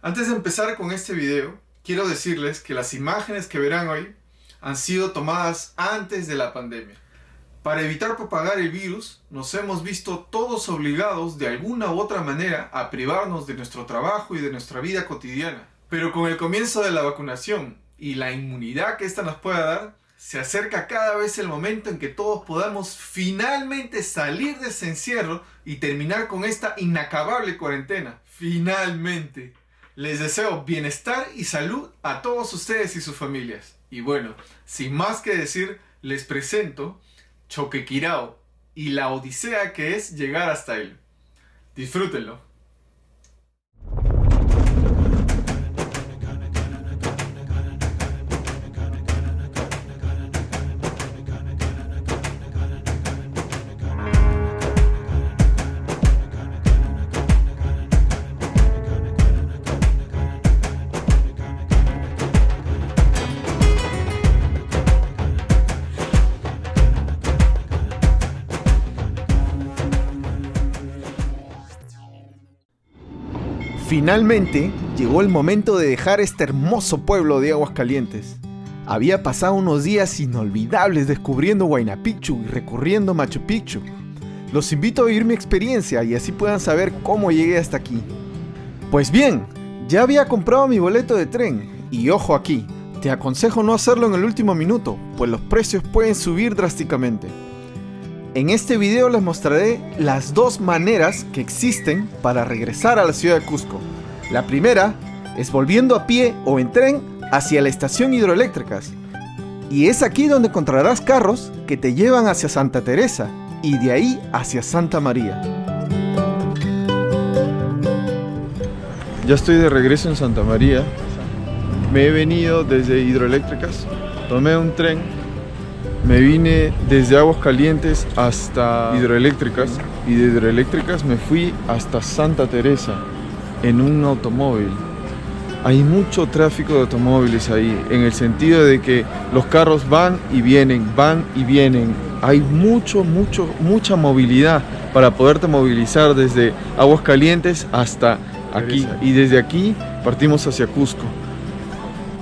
Antes de empezar con este video, quiero decirles que las imágenes que verán hoy han sido tomadas antes de la pandemia. Para evitar propagar el virus, nos hemos visto todos obligados de alguna u otra manera a privarnos de nuestro trabajo y de nuestra vida cotidiana. Pero con el comienzo de la vacunación y la inmunidad que esta nos pueda dar, se acerca cada vez el momento en que todos podamos finalmente salir de ese encierro y terminar con esta inacabable cuarentena. Finalmente. Les deseo bienestar y salud a todos ustedes y sus familias. Y bueno, sin más que decir, les presento Choquequirao y la odisea que es llegar hasta él. Disfrútenlo. Finalmente llegó el momento de dejar este hermoso pueblo de Aguascalientes. Había pasado unos días inolvidables descubriendo Huayna Picchu y recorriendo Machu Picchu. Los invito a vivir mi experiencia y así puedan saber cómo llegué hasta aquí. Pues bien, ya había comprado mi boleto de tren y ojo aquí, te aconsejo no hacerlo en el último minuto, pues los precios pueden subir drásticamente. En este video les mostraré las dos maneras que existen para regresar a la ciudad de Cusco. La primera es volviendo a pie o en tren hacia la estación Hidroeléctricas. Y es aquí donde encontrarás carros que te llevan hacia Santa Teresa y de ahí hacia Santa María. Ya estoy de regreso en Santa María. Me he venido desde Hidroeléctricas. Tomé un tren. Me vine desde Aguascalientes hasta Hidroeléctricas y de Hidroeléctricas me fui hasta Santa Teresa en un automóvil. Hay mucho tráfico de automóviles ahí, en el sentido de que los carros van y vienen, van y vienen. Hay mucha movilidad para poderte movilizar desde Aguascalientes hasta aquí. Y desde aquí partimos hacia Cusco.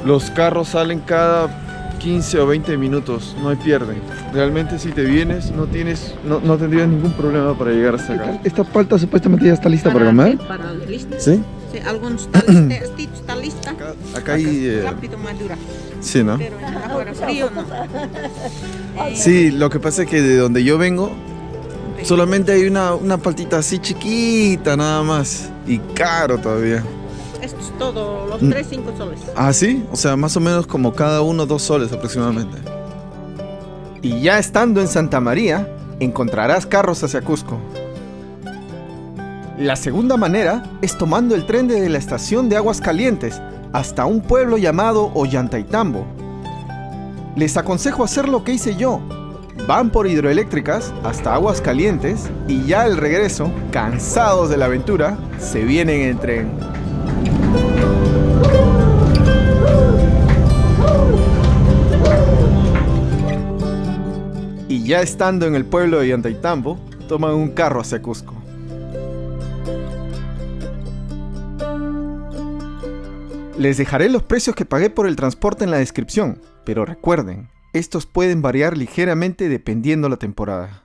Los carros salen cada 15 o 20 minutos, no hay pierde. Realmente si te vienes no tendrías ningún problema para llegar hasta acá. ¿Esta palta supuestamente ya está lista para comer? Para lista. ¿Sí? Sí, algunos está lista. Acá hay... Rápido madura. Sí, ¿no? Pero afuera frío no. Sí, lo que pasa es que de donde yo vengo solamente hay una paltita así chiquita nada más y caro todavía. Esto es todo, los 3-5 soles. ¿Ah, sí? O sea, más o menos como cada uno 2 soles aproximadamente. Y ya estando en Santa María, encontrarás carros hacia Cusco. La segunda manera es tomando el tren desde la estación de Aguascalientes hasta un pueblo llamado Ollantaytambo. Les aconsejo hacer lo que hice yo. Van por Hidroeléctricas hasta Aguascalientes y ya al regreso, cansados de la aventura, se vienen en tren. Y ya estando en el pueblo de Ollantaytambo, toman un carro hacia Cusco. Les dejaré los precios que pagué por el transporte en la descripción, pero recuerden, estos pueden variar ligeramente dependiendo la temporada.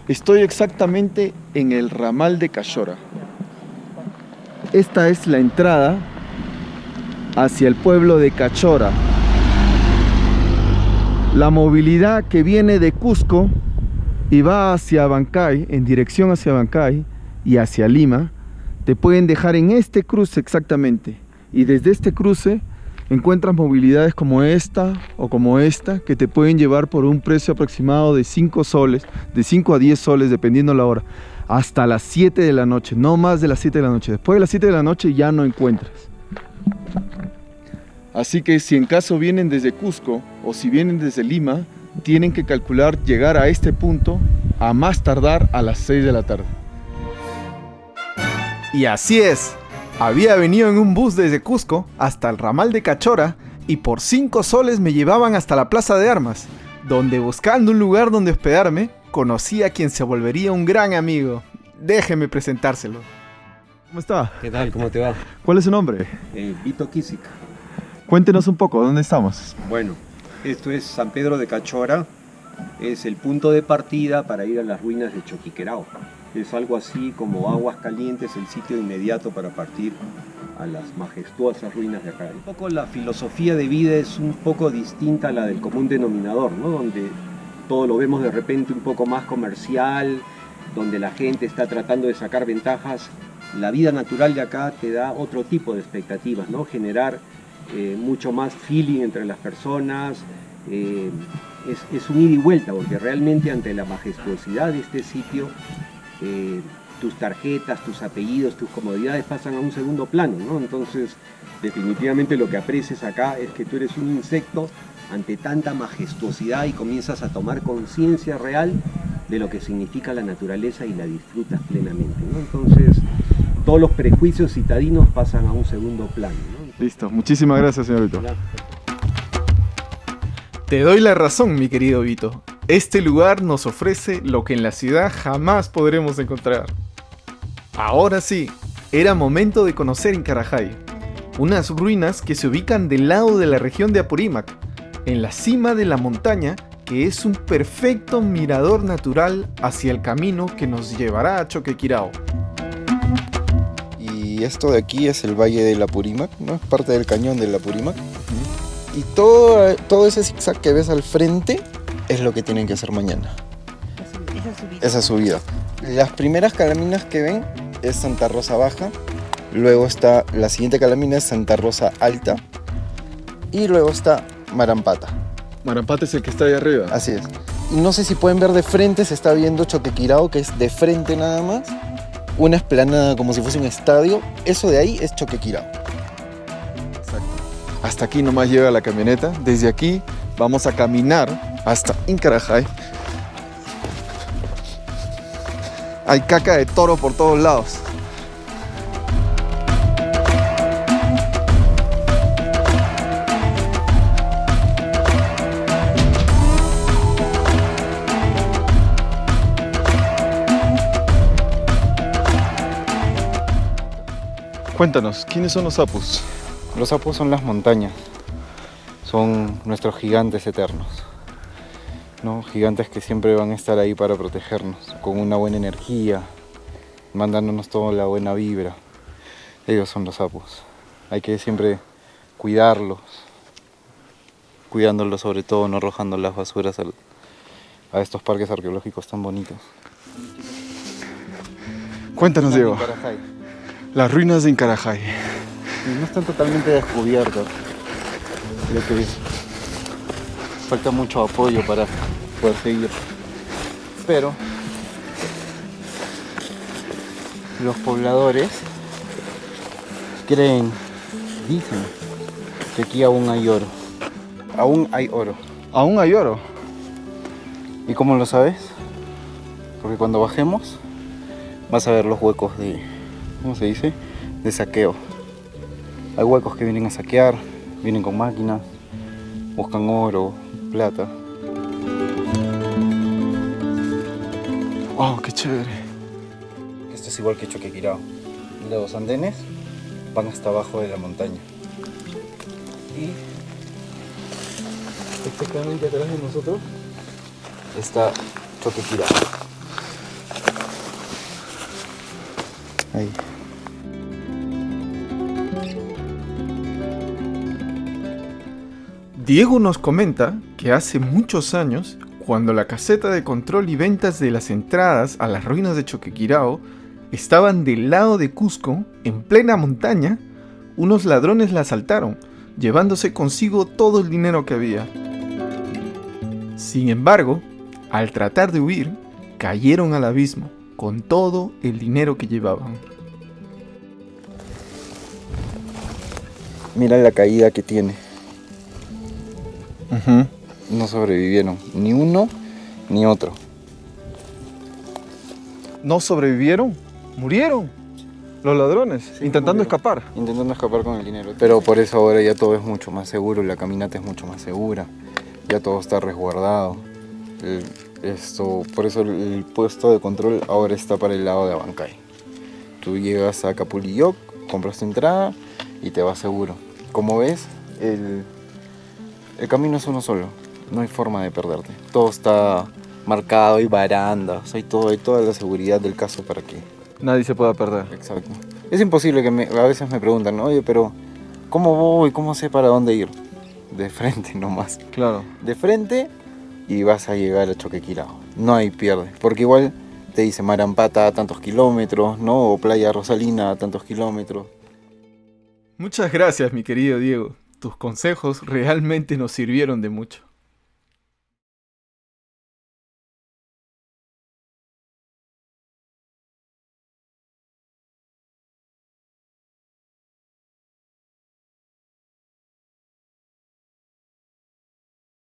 Estoy exactamente en el ramal de Cachora. Esta es la entrada hacia el pueblo de Cachora. La movilidad que viene de Cusco y va hacia Abancay, en dirección hacia Abancay y hacia Lima, te pueden dejar en este cruce exactamente. Y desde este cruce encuentras movilidades como esta o como esta que te pueden llevar por un precio aproximado de 5 soles, de 5 a 10 soles dependiendo la hora, hasta las 7 de la noche, no más de las 7 de la noche. Después de las 7 de la noche ya no encuentras. Así que si en caso vienen desde Cusco o si vienen desde Lima, tienen que calcular llegar a este punto a más tardar a las 6 de la tarde. Y así es, había venido en un bus desde Cusco hasta el ramal de Cachora y por 5 soles me llevaban hasta la plaza de armas, donde buscando un lugar donde hospedarme, conocí a quien se volvería un gran amigo. Déjeme presentárselo. ¿Cómo está? ¿Qué tal? ¿Cómo te va? ¿Cuál es su nombre? Vito Kisic. Cuéntenos un poco, ¿dónde estamos? Bueno, esto es San Pedro de Cachora. Es el punto de partida para ir a las ruinas de Choquequirao. Es algo así como Aguascalientes, el sitio inmediato para partir a las majestuosas ruinas de acá. Un poco la filosofía de vida es un poco distinta a la del común denominador, ¿no? Donde todo lo vemos de repente un poco más comercial, donde la gente está tratando de sacar ventajas. La vida natural de acá te da otro tipo de expectativas, ¿no? Generar mucho más feeling entre las personas. Es un ida y vuelta, porque realmente ante la majestuosidad de este sitio, tus tarjetas, tus apellidos, tus comodidades pasan a un segundo plano, ¿no? Entonces, definitivamente lo que aprecias acá es que tú eres un insecto ante tanta majestuosidad y comienzas a tomar conciencia real de lo que significa la naturaleza y la disfrutas plenamente, ¿no? Entonces, todos los prejuicios citadinos pasan a un segundo plano, ¿no? Listo, muchísimas gracias, señor Vito. Te doy la razón, mi querido Vito. Este lugar nos ofrece lo que en la ciudad jamás podremos encontrar. Ahora sí, era momento de conocer Incarajay, unas ruinas que se ubican del lado de la región de Apurímac, en la cima de la montaña, que es un perfecto mirador natural hacia el camino que nos llevará a Choquequirao. Y esto de aquí es el Valle del Apurímac, ¿no? Es parte del cañón del Apurímac. Y todo ese zigzag que ves al frente es lo que tienen que hacer mañana. Esa subida. Las primeras calaminas que ven es Santa Rosa Baja, luego está la siguiente calamina es Santa Rosa Alta y luego está Marampata. Marampata es el que está ahí arriba. Así es. Y no sé si pueden ver de frente, se está viendo Choquequirao, que es de frente nada más. Una explanada como si fuese un estadio. Eso de ahí es Choquequirao. Hasta aquí nomás llega la camioneta. Desde aquí vamos a caminar hasta Incarajay. Hay caca de toro por todos lados. Cuéntanos, ¿quiénes son los apus? Los apus son las montañas. Son nuestros gigantes eternos, ¿no? Gigantes que siempre van a estar ahí para protegernos, con una buena energía, mandándonos toda la buena vibra. Ellos son los apus. Hay que siempre cuidarlos, cuidándolos sobre todo, no arrojando las basuras a estos parques arqueológicos tan bonitos. Cuéntanos, Diego. Incarajay. Las ruinas de Incarajay. Y no están totalmente descubiertas. Creo que falta mucho apoyo para poder seguir. Pero los pobladores creen, dicen, que aquí aún hay oro. Aún hay oro. Aún hay oro. ¿Y cómo lo sabes? Porque cuando bajemos vas a ver los huecos de, ¿cómo se dice? De saqueo. Hay huecos que vienen a saquear, vienen con máquinas, buscan oro, plata. ¡Wow, qué chévere! Esto es igual que Choquequirao. Los andenes van hasta abajo de la montaña. Y exactamente atrás de nosotros está Choquequirao. Ahí. Diego nos comenta que hace muchos años, cuando la caseta de control y ventas de las entradas a las ruinas de Choquequirao estaban del lado de Cusco, en plena montaña, unos ladrones la asaltaron, llevándose consigo todo el dinero que había. Sin embargo, al tratar de huir, cayeron al abismo con todo el dinero que llevaban. Mira la caída que tiene. No sobrevivieron, ni uno ni otro. ¿No sobrevivieron? ¿Murieron? Los ladrones, Sí, intentando murieron. escapar. Intentando escapar con el dinero. Pero por eso ahora ya todo es mucho más seguro, la caminata es mucho más segura, ya todo está resguardado. Por eso el puesto de control ahora está para el lado de Abancay. Tú llegas a Capulilloc, compras tu entrada y te vas seguro. Como ves, el camino es uno solo, no hay forma de perderte. Todo está marcado, hay barandas, hay toda la seguridad del caso para que... Nadie se pueda perder. Exacto. Es imposible que a veces me preguntan, oye, pero ¿cómo voy? ¿Cómo sé para dónde ir? De frente nomás. Claro. De frente y vas a llegar a Choquequirao. No hay pierde, porque igual te dice Marampata a tantos kilómetros, ¿no? O Playa Rosalina a tantos kilómetros. Muchas gracias, mi querido Diego. Tus consejos realmente nos sirvieron de mucho.